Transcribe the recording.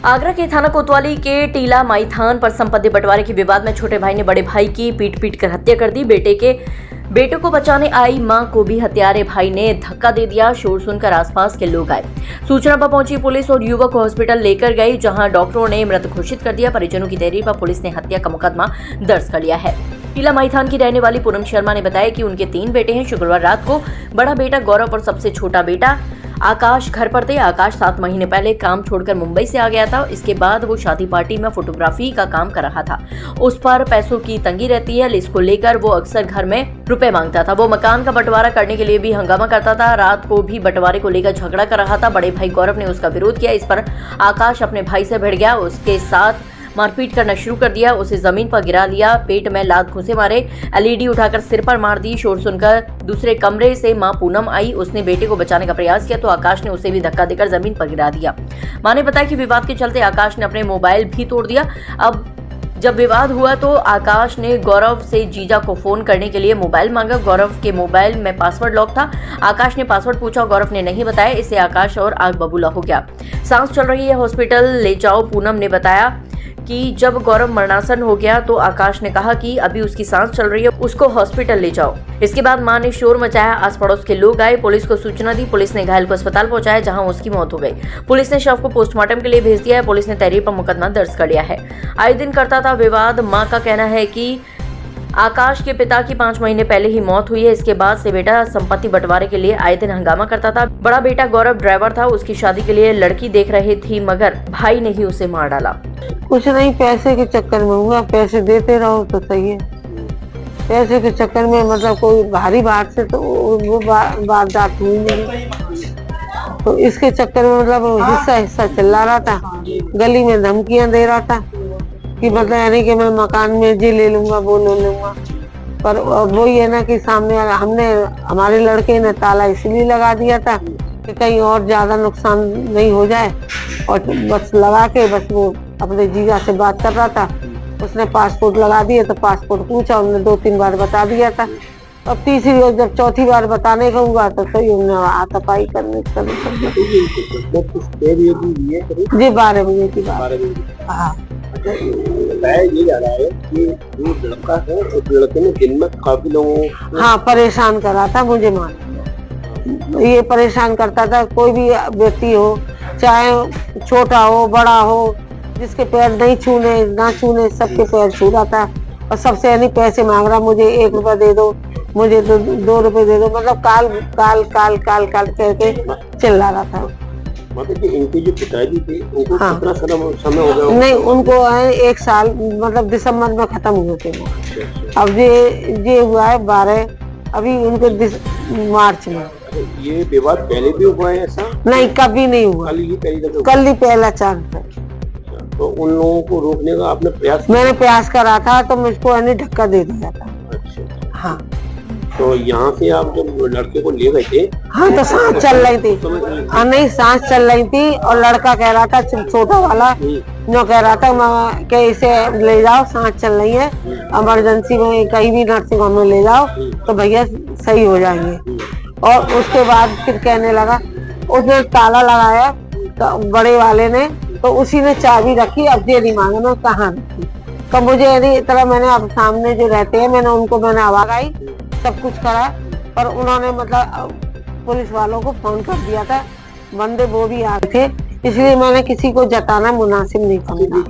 आगरा के थाना कोतवाली के टीला माई थान पर संपत्ति बंटवारे के विवाद में छोटे भाई ने बड़े भाई की पीट कर हत्या कर दी। बेटे को बचाने आई मां को भी हत्यारे भाई ने धक्का दे दिया। शोर सुनकर आसपास के लोग आए। सूचना पर पहुंची पुलिस और युवक को हॉस्पिटल लेकर गई, जहां डॉक्टरों ने मृत घोषित कर दिया। परिजनों की तहरीर पर पुलिस ने हत्या का मुकदमा दर्ज कर लिया है। टीला माई थान की रहने वाली पूनम शर्मा ने बताया कि उनके 3 बेटे हैं। शुक्रवार रात को बड़ा बेटा गौरव और सबसे छोटा बेटा आकाश घर पर थे। आकाश 7 महीने पहले काम छोड़कर मुंबई से आ गया था। इसके बाद वो शादी पार्टी में फोटोग्राफी का काम कर रहा था। उस पर पैसों की तंगी रहती है, इसको लेकर वो अक्सर घर में रुपए मांगता था। वो मकान का बंटवारा करने के लिए भी हंगामा करता था। रात को भी बंटवारे को लेकर झगड़ा कर रहा था। बड़े भाई गौरव ने उसका विरोध किया। इस पर आकाश अपने भाई से भिड़ गया, उसके साथ मारपीट करना शुरू कर दिया। उसे जमीन पर गिरा दिया, पेट में लात घुसे मारे, एलईडी उठाकर सिर पर मार दी। शोर सुनकर दूसरे कमरे से मां पूनम आई। उसने बेटे को बचाने का प्रयास किया तो आकाश ने उसे भी धक्का देकर जमीन पर गिरा दिया। मां ने बताया कि विवाद के चलते आकाश ने अपने मोबाइल भी तोड़ दिया। अब जब विवाद हुआ तो आकाश ने गौरव से जीजा को फोन करने के लिए मोबाइल मांगा। गौरव के मोबाइल में पासवर्ड लॉक था। आकाश ने पासवर्ड पूछा, गौरव ने नहीं बताया। इससे आकाश और आग बबूला हो गया। सांस चल रही है, हॉस्पिटल ले जाओ। पूनम ने बताया कि जब गौरव मरणासन हो गया तो आकाश ने कहा कि अभी उसकी सांस चल रही है, उसको हॉस्पिटल ले जाओ। इसके बाद मां ने शोर मचाया। आस पड़ोस के लोग आए, पुलिस को सूचना दी। पुलिस ने घायल को अस्पताल पहुंचाया, जहां उसकी मौत हो गई। पुलिस ने शव को पोस्टमार्टम के लिए भेज दिया है। पुलिस ने तहरीर पर मुकदमा दर्ज कर लिया है। आए दिन करता था विवाद। मां का कहना है कि आकाश के पिता की 5 महीने पहले ही मौत हुई है। इसके बाद से बेटा संपत्ति बंटवारे के लिए आए दिन हंगामा करता था। बड़ा बेटा गौरव ड्राइवर था, उसकी शादी के लिए लड़की देख रही थी, मगर भाई ने ही उसे मार डाला। कुछ नहीं, पैसे के चक्कर में हुआ। पैसे देते रहो तो सही है। पैसे के चक्कर में मतलब कोई भारी बात से तो वो वारदात हुई नहीं, तो इसके चक्कर में मतलब हिस्सा चिल्ला रहा था, गली में धमकियां दे रहा था कि मतलब यानी कि मैं मकान में ये ले लूंगा वो ले लूंगा। पर वो ये ना कि सामने हमारे लड़के ने ताला इसलिए लगा दिया था कि कहीं और ज्यादा नुकसान नहीं हो जाए, और बस लगा के बस वो अपने जीजा से बात कर रहा था। उसने पासपोर्ट लगा दिया तो पासपोर्ट पूछा, उन्होंने 2-3 बार बता दिया था। अब तीसरी बार जब चौथी बार बताने का हुआ तो सही उन्होंने हाथापाई करने जी 12 बजे की बात। हाँ, बताया ये जा रहा है कि जो लड़का है उस लड़के ने दिन में काफी लोगों हाँ परेशान कर रहा था। मुझे मालूम, ये परेशान करता था। कोई भी व्यक्ति हो, चाहे छोटा हो बड़ा हो, जिसके पैर नहीं छूने ना छूने, सबके पैर छू रहा था। और सबसे यानी पैसे मांग रहा, मुझे 1 रुपया दे दो, मुझे 2 रुपए दे दो। मतलब काल काल काल काल काल करके चिल्ला रहा था। मतलब कि इनके जो पिताजी थे उनको हाँ। कितना समय हो गया? नहीं, उनको 1 साल मतलब दिसंबर में खत्म हुए थे वो। अब ये हुआ है 12, अभी उनके मार्च में। ये विवाद पहले भी हुआ है ऐसा? नहीं, कभी नहीं हुआ। कल ही पहला चांस है। तो उन लोगों को रोकने का आपने प्रयास? मैंने प्रयास करा था तो मुझको धक्का दे दिया था। अच्छा। हाँ, तो यहाँ से आप जब लड़के को ले गए थे? हाँ, तो सांस चल रही थी। हाँ, नहीं, सांस चल रही थी और लड़का कह रहा था, छोटा वाला जो कह रहा था कि इसे ले जाओ, सांस चल रही है, इमरजेंसी में कहीं भी नर्सिंग होम में ले जाओ तो भैया सही हो जाएंगे। और उसके बाद फिर कहने लगा, उसने ताला लगाया तो बड़े वाले ने, तो उसी ने चाबी रखी। अब ये नहीं मांगे मैं कहाँ रखी, तो मुझे इस तरह मैंने अब सामने जो रहते हैं मैंने आवाज आई, सब कुछ करा। पर उन्होंने मतलब पुलिस वालों को फोन कर दिया था, बंदे वो भी आ गए थे, इसलिए मैंने किसी को जताना मुनासिब नहीं समझा।